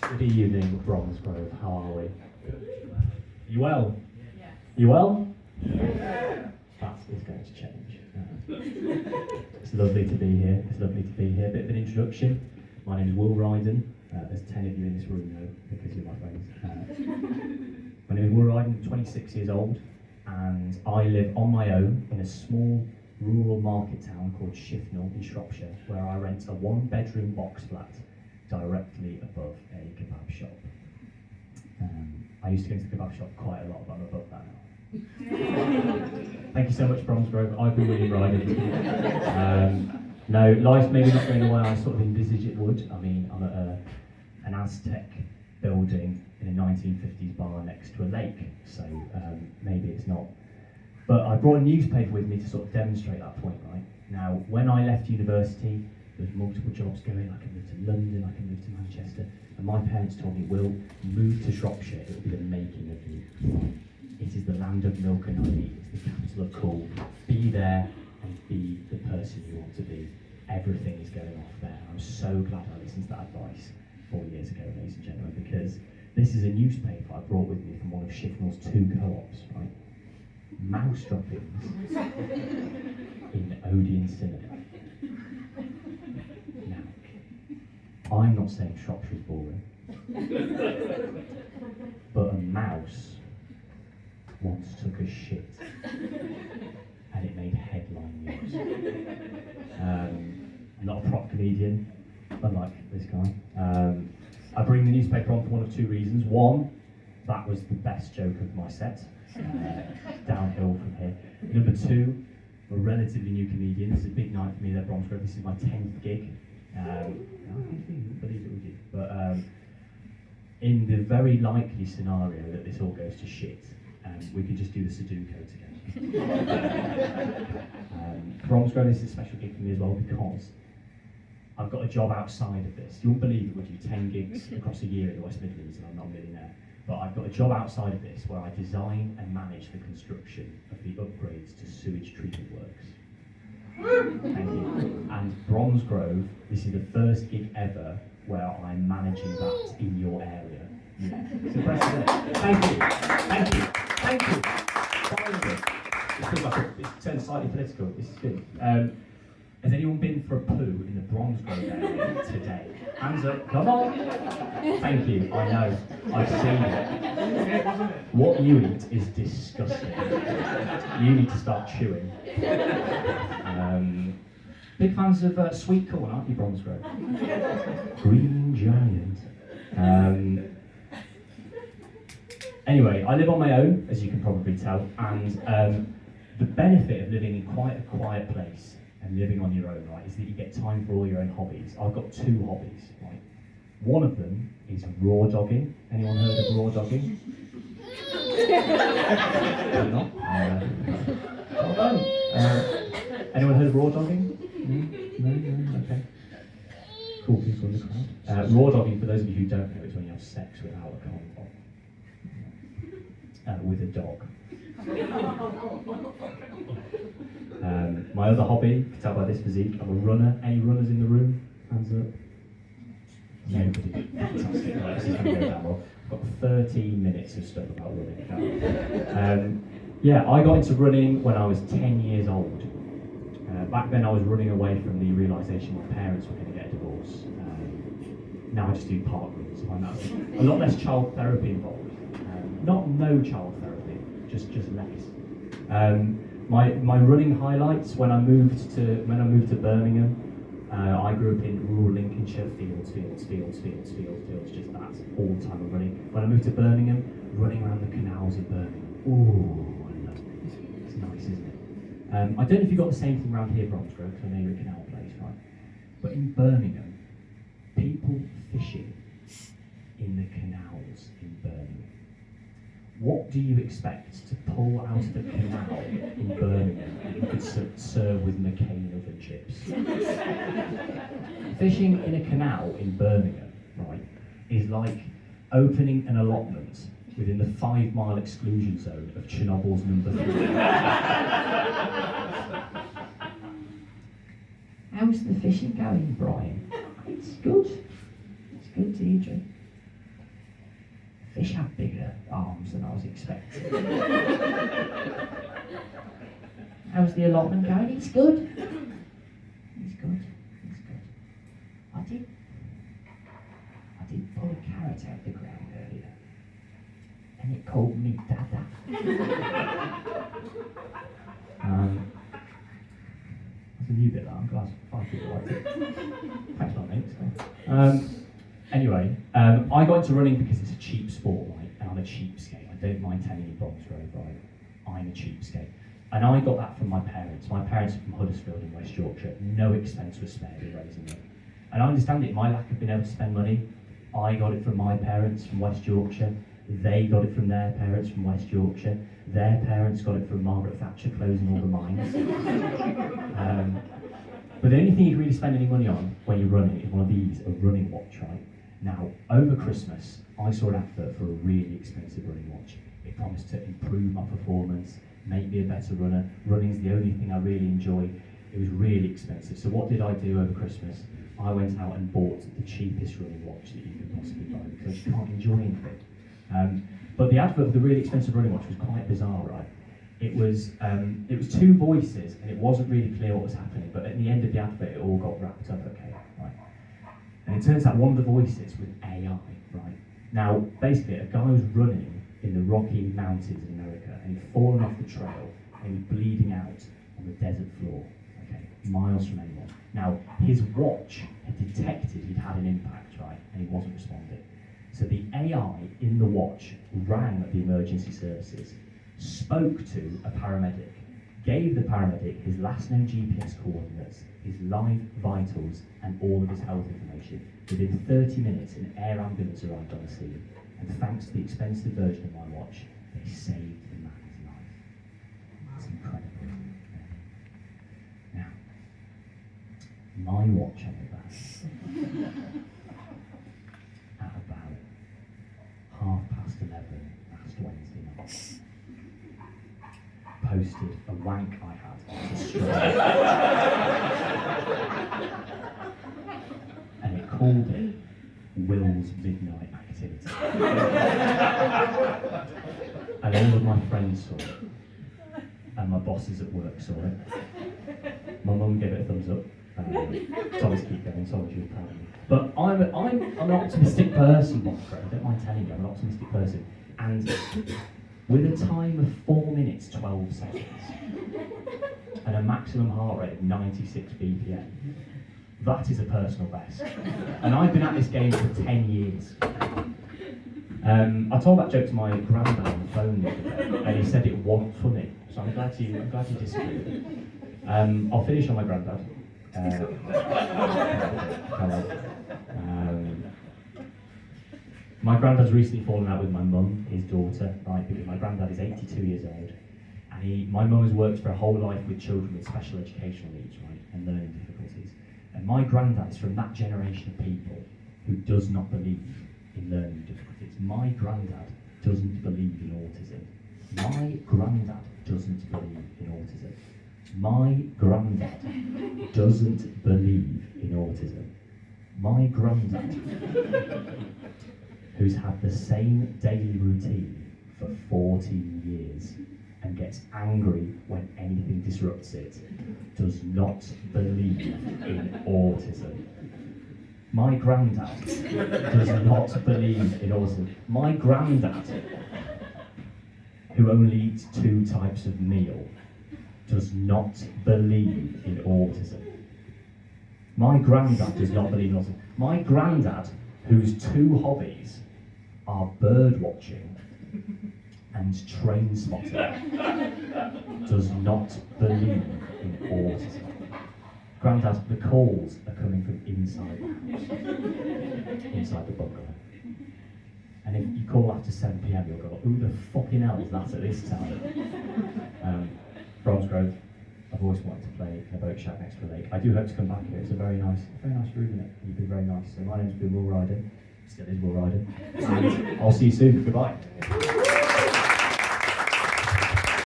Good evening, Bromsgrove. How are we? You well? Yes. You well? Yeah. That is going to change. It's lovely to be here. It's lovely to be here. Bit of an introduction. My name is Ryden. There's 10 of you in this room now because you're my friends. My name is Ryden. I'm 26 years old, and I live on my own in a small rural market town called Shifnal in Shropshire, where I rent a one-bedroom box flat directly above a kebab shop. I used to go into the kebab shop quite a lot, but I'm above that now. Thank you so much, Bromsgrove. I've been William Ryden. No, life's maybe not going the way I sort of envisaged it would. I mean, I'm at an Aztec building in a 1950s bar next to a lake, so maybe it's not. But I brought a newspaper with me to sort of demonstrate that point, right? Now, when I left university, there was multiple jobs going. I could move to London, I could move to Manchester, and my parents told me, Will, move to Shropshire, it will be the making of you. It is the land of milk and honey, it's the capital of cool. Be there and be the person you want to be. Everything is going off there. I'm so glad I listened to that advice 4 years ago, ladies and gentlemen, because this is a newspaper I brought with me from one of Shifnal's 2 co-ops, right? Mouse droppings in Odeon cinema. Now, I'm not saying Shropshire's boring, but a mouse once took a shit and it made headline news. I'm not a prop comedian, unlike this guy. I bring the newspaper on for one of 2 reasons. One, that was the best joke of my set. Downhill from here. Number 2, I'm a relatively new comedian. This is a big night for me at Bromsgrove. This is my 10th gig. I wouldn't believe it, would you? But in the very likely scenario that this all goes to shit, we could just do the Sudoku together. Bromsgrove, this is a special gig for me as well because I've got a job outside of this. You wouldn't believe it, would you? 10 gigs across a year in the West Midlands, and I'm not a millionaire. But I've got a job outside of this where I design and manage the construction of the upgrades to sewage treatment works. Thank you. And Bromsgrove, this is the first gig ever where I'm managing that in your area. Yeah. It's impressive, isn't it? Thank you. Thank you. Thank you. Finally. It feels like it's turned slightly political. This is good. Has anyone been for a poo in the Bromsgrove area today? Hands up, come on! Thank you, I know, I've seen it. What you eat is disgusting. You need to start chewing. Big fans of sweet corn, aren't you, Bromsgrove? Green giant. Anyway, I live on my own, as you can probably tell, and the benefit of living in quite a quiet place and living on your own, right, is that you get time for all your own hobbies. I've got 2 hobbies, right? One of them is raw dogging. Anyone heard of raw dogging? Not? Well done. Anyone heard of raw dogging? No? Okay. Cool people in the crowd. Raw dogging, for those of you who don't know, is when you have sex without a condom. With a dog. My other hobby, you can tell by this physique, I'm a runner. Any runners in the room? Hands up. Nobody. Fantastic. Right, this is going to go down well. I've got 13 minutes of stuff about running. Yeah, I got into running when I was 10 years old. Back then I was running away from the realisation my parents were going to get a divorce. Now I just do park runs. I know a lot less child therapy involved. Not no child therapy, just less. My running highlights when I moved to Birmingham. I grew up in rural Lincolnshire, fields, just that all the time of running. When I moved to Birmingham, running around the canals in Birmingham. Ooh, I love it. It's nice, isn't it? I don't know if you've got the same thing around here, Bromsgrove, because I know you're a canal place, right? But in Birmingham, people fishing in the canals in Birmingham. What do you expect to pull out of the canal in Birmingham that you could serve with McCain oven chips? Fishing in a canal in Birmingham, right, is like opening an allotment within the 5-mile exclusion zone of Chernobyl's number 3. How's the fishing going, Brian? It's good. It's good, Deirdre. fish have bigger arms than I was expecting. How's the allotment going? It's good. It's good. It's good. I did pull a carrot out the ground earlier, and it called me Dada. That's a new bit that I'm glad I people liked it. Thanks a lot, mate. Anyway, I got into running because it's a cheap sport, right? And I'm a cheapskate. I don't mind telling you Bromsgrove, right? I'm a cheapskate. And I got that from my parents. My parents are from Huddersfield in West Yorkshire. No expense was spared in raising me. And I understand it, my lack of being able to spend money. I got it from my parents from West Yorkshire. They got it from their parents from West Yorkshire. Their parents got it from Margaret Thatcher closing all the mines. But the only thing you can really spend any money on when you're running is one of these, a running watch, right? Now, over Christmas, I saw an advert for a really expensive running watch. It promised to improve my performance, make me a better runner. Running's the only thing I really enjoy. It was really expensive. So what did I do over Christmas? I went out and bought the cheapest running watch that you could possibly buy because you can't enjoy anything. But the advert for the really expensive running watch was quite bizarre, right? It was two voices and it wasn't really clear what was happening, but at the end of the advert it all got wrapped up okay, right? And it turns out one of the voices was AI, right? Now, basically a guy was running in the Rocky Mountains in America and he'd fallen off the trail and he was bleeding out on the desert floor, okay, miles from anyone. Now, his watch had detected he'd had an impact, right, and he wasn't responding. So the AI in the watch rang the emergency services, spoke to a paramedic, gave the paramedic his last known GPS coordinates, his live vitals, and all of his health information. Within 30 minutes, an air ambulance arrived on the scene, and thanks to the expensive version of my watch, they saved the man's life. That's incredible, isn't it? Now, my watch on the back, at about 11:30 last Wednesday night, posted a wank I had to Strava. And it called it Will's Midnight Activity. And all of my friends saw it. And my bosses at work saw it. My mum gave it a thumbs up. Thomas keep going, sorry she was proud of me. But I'm an optimistic person, Bromsgrove. I don't mind telling you, I'm an optimistic person. And with a time of 4 minutes 12 seconds and a maximum heart rate of 96 BPM, that is a personal best. And I've been at this game for 10 years. I told that joke to my granddad on the phone the other day, and he said it wasn't funny. So I'm glad you disagree. I'll finish on my granddad. My granddad's recently fallen out with my mum, his daughter, right? Because my granddad is 82 years old, and my mum has worked for a whole life with children with special educational needs, right, and learning difficulties. And my granddad is from that generation of people who does not believe in learning difficulties. My granddad doesn't believe in autism. My granddad doesn't believe in autism. My granddad doesn't believe in autism. My granddad, who's had the same daily routine for 14 years and gets angry when anything disrupts it, does not believe in autism. My granddad does not believe in autism. My granddad, who only eats 2 types of meal, does not believe in autism. My granddad does not believe in autism. My granddad, whose 2 hobbies are bird watching and train spotting, does not believe in autism. Granddad, the calls are coming from inside the house, inside the bungalow. And if you call after 7 PM, you'll go, who the fucking hell is that at this time? Bromsgrove, I've always wanted to play in a boat shack next to a lake. I do hope to come back here. It's a very nice room in it. You've been very nice. So my name's been Will Ryden. Still is Will Ryden. And I'll see you soon. Goodbye.